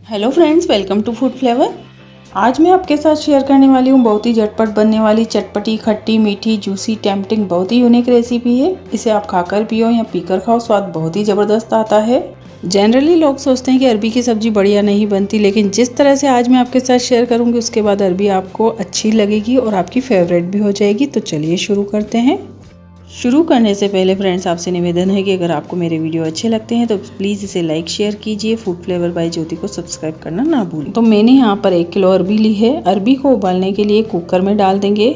Hello friends, welcome to food flavour. आज मैं आपके साथ शेयर करने वाली हूँ बहुत ही झटपट बनने वाली चटपटी खट्टी मीठी जूसी टेम्पटिंग बहुत ही यूनिक रेसिपी है। इसे आप खाकर पियो या पीकर खाओ, स्वाद बहुत ही ज़बरदस्त आता है। जनरली लोग सोचते हैं कि अरबी की सब्ज़ी बढ़िया नहीं बनती, लेकिन जिस तरह से आज मैं आपके साथ शेयर करूँगी उसके बाद अरबी आपको अच्छी लगेगी और आपकी फेवरेट भी हो जाएगी। तो चलिए शुरू करते हैं। शुरू करने से पहले फ्रेंड्स आपसे निवेदन है कि अगर आपको मेरे वीडियो अच्छे लगते हैं तो प्लीज़ इसे लाइक शेयर कीजिए। फूड फ्लेवर बाय ज्योति को सब्सक्राइब करना ना भूलें। तो मैंने यहाँ पर 1 किलो अरबी ली है। अरबी को उबालने के लिए कुकर में डाल देंगे।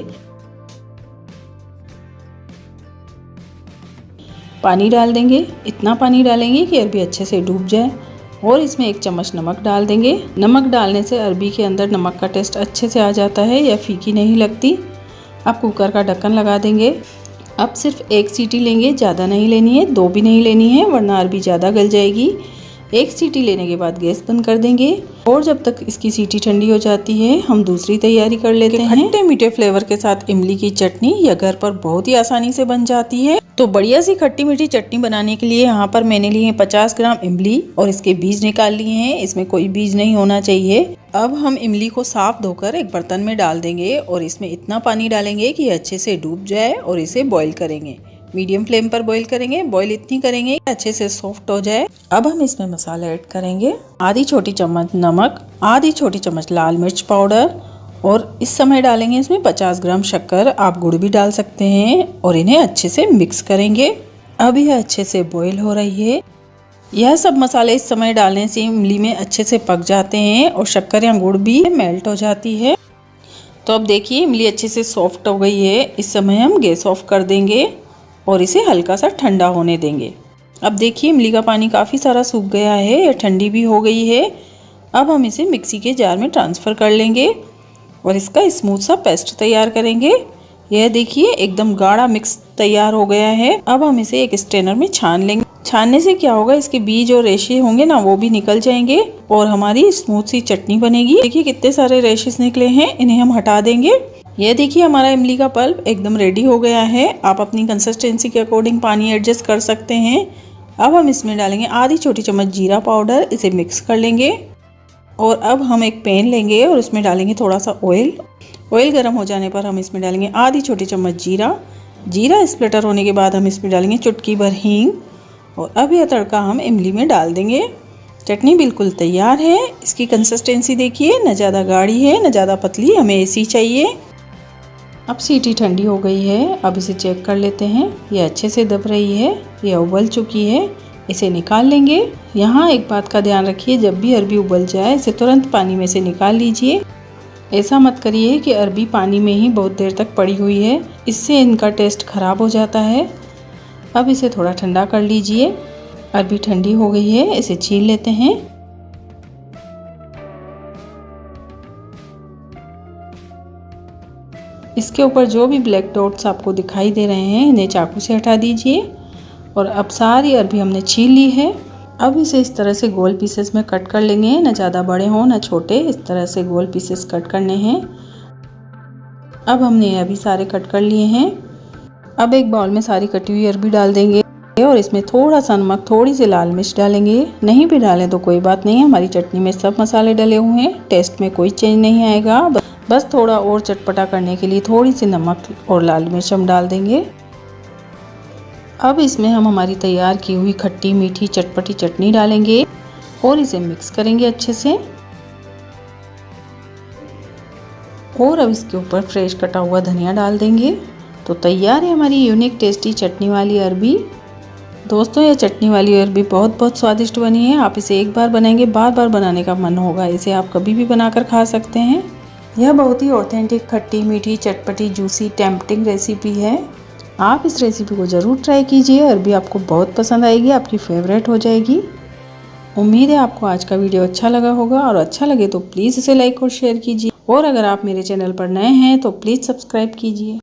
पानी डाल देंगे, इतना पानी डालेंगे कि अरबी अच्छे से डूब जाए और इसमें 1 चम्मच नमक डाल देंगे। नमक डालने से अरबी के अंदर नमक का टेस्ट अच्छे से आ जाता है या फीकी नहीं लगती। अब कुकर का ढक्कन लगा देंगे। अब सिर्फ 1 सीटी लेंगे, ज़्यादा नहीं लेनी है, 2 भी नहीं लेनी है वरना अरबी ज़्यादा गल जाएगी। 1 सीटी लेने के बाद गैस बंद कर देंगे और जब तक इसकी सीटी ठंडी हो जाती है हम दूसरी तैयारी कर लेते हैं। खट्टे मीठे फ्लेवर के साथ इमली की चटनी यह घर पर बहुत ही आसानी से बन जाती है। तो बढ़िया सी खट्टी मीठी चटनी बनाने के लिए यहाँ पर मैंने लिए 50 ग्राम इमली और इसके बीज निकाल लिए हैं। इसमें कोई बीज नहीं होना चाहिए। अब हम इमली को साफ धोकर एक बर्तन में डाल देंगे और इसमें इतना पानी डालेंगे कि अच्छे से डूब जाए और इसे बॉईल करेंगे। मीडियम फ्लेम पर बॉईल करेंगे। बॉईल इतनी करेंगे कि अच्छे से सॉफ्ट हो जाए। अब हम इसमें मसाला ऐड करेंगे। आधी छोटी चम्मच नमक, आधी छोटी चम्मच लाल मिर्च पाउडर और इस समय डालेंगे इसमें 50 ग्राम शक्कर। आप गुड़ भी डाल सकते हैं और इन्हें अच्छे से मिक्स करेंगे। अब यह अच्छे से बॉईल हो रही है। यह सब मसाले इस समय डालने से इमली में अच्छे से पक जाते हैं और शक्कर या गुड़ भी मेल्ट हो जाती है। तो अब देखिए इमली अच्छे से सॉफ्ट हो गई है। इस समय हम गैस ऑफ कर देंगे और इसे हल्का सा ठंडा होने देंगे। अब देखिए इमली का पानी काफ़ी सारा सूख गया है, यह ठंडी भी हो गई है। अब हम इसे मिक्सी के जार में ट्रांसफ़र कर लेंगे और इसका स्मूथ सा पेस्ट तैयार करेंगे। यह देखिए एकदम गाढ़ा मिक्स तैयार हो गया है। अब हम इसे एक स्ट्रेनर में छान लेंगे। छानने से क्या होगा, इसके बीज और रेशे होंगे ना वो भी निकल जाएंगे और हमारी स्मूथ सी चटनी बनेगी। देखिए कितने सारे रेशेस निकले हैं, इन्हें हम हटा देंगे। यह देखिए हमारा इमली का पल्प एकदम रेडी हो गया है। आप अपनी कंसिस्टेंसी के अकॉर्डिंग पानी एडजस्ट कर सकते हैं। अब हम इसमें डालेंगे आधी छोटी चम्मच जीरा पाउडर। इसे मिक्स कर लेंगे और अब हम एक पैन लेंगे और इसमें डालेंगे थोड़ा सा ऑयल। ऑयल गर्म हो जाने पर हम इसमें डालेंगे आधी छोटी चम्मच जीरा स्प्लिटर होने के बाद हम इसमें डालेंगे चुटकी भर हींग और अब यह तड़का हम इमली में डाल देंगे। चटनी बिल्कुल तैयार है। इसकी कंसिस्टेंसी देखिए, न ज़्यादा गाढ़ी है न ज़्यादा पतली, हमें ऐसी चाहिए। अब सीटी ठंडी हो गई है। अब इसे चेक कर लेते हैं। यह अच्छे से दब रही है, यह उबल चुकी है। इसे निकाल लेंगे। यहाँ एक बात का ध्यान रखिए, जब भी अरबी उबल जाए इसे तुरंत पानी में से निकाल लीजिए। ऐसा मत करिए कि अरबी पानी में ही बहुत देर तक पड़ी हुई है, इससे इनका टेस्ट खराब हो जाता है। अब इसे थोड़ा ठंडा कर लीजिए। अरबी ठंडी हो गई है, इसे छील लेते हैं। इसके ऊपर जो भी ब्लैक डॉट्स आपको दिखाई दे रहे हैं इन्हें चाकू से हटा दीजिए। और अब सारी अरबी हमने छील ली है। अब इसे इस तरह से गोल पीसेस में कट कर लेंगे, न ज़्यादा बड़े हों न छोटे, इस तरह से गोल पीसेस कट करने हैं। अब हमने अभी सारे कट कर लिए हैं। अब एक बाउल में सारी कटी हुई अरबी डाल देंगे और इसमें थोड़ा सा नमक, थोड़ी सी लाल मिर्च डालेंगे। नहीं भी डालें तो कोई बात नहीं, हमारी चटनी में सब मसाले डले हुए हैं, टेस्ट में कोई चेंज नहीं आएगा। बस थोड़ा और चटपटा करने के लिए थोड़ी सी नमक और लाल मिर्च हम डाल देंगे। अब इसमें हम हमारी तैयार की हुई खट्टी मीठी चटपटी चटनी डालेंगे और इसे मिक्स करेंगे अच्छे से। और अब इसके ऊपर फ्रेश कटा हुआ धनिया डाल देंगे। तो तैयार है हमारी यूनिक टेस्टी चटनी वाली अरबी। दोस्तों यह चटनी वाली अरबी बहुत स्वादिष्ट बनी है। आप इसे एक बार बनाएंगे बार बार बनाने का मन होगा। इसे आप कभी भी बनाकर खा सकते हैं। यह बहुत ही ऑथेंटिक खट्टी मीठी चटपटी जूसी टेम्पटिंग रेसिपी है। आप इस रेसिपी को ज़रूर ट्राई कीजिए। अरबी आपको बहुत पसंद आएगी, आपकी फेवरेट हो जाएगी। उम्मीद है आपको आज का वीडियो अच्छा लगा होगा और अच्छा लगे तो प्लीज़ इसे लाइक और शेयर कीजिए। और अगर आप मेरे चैनल पर नए हैं तो प्लीज़ सब्सक्राइब कीजिए।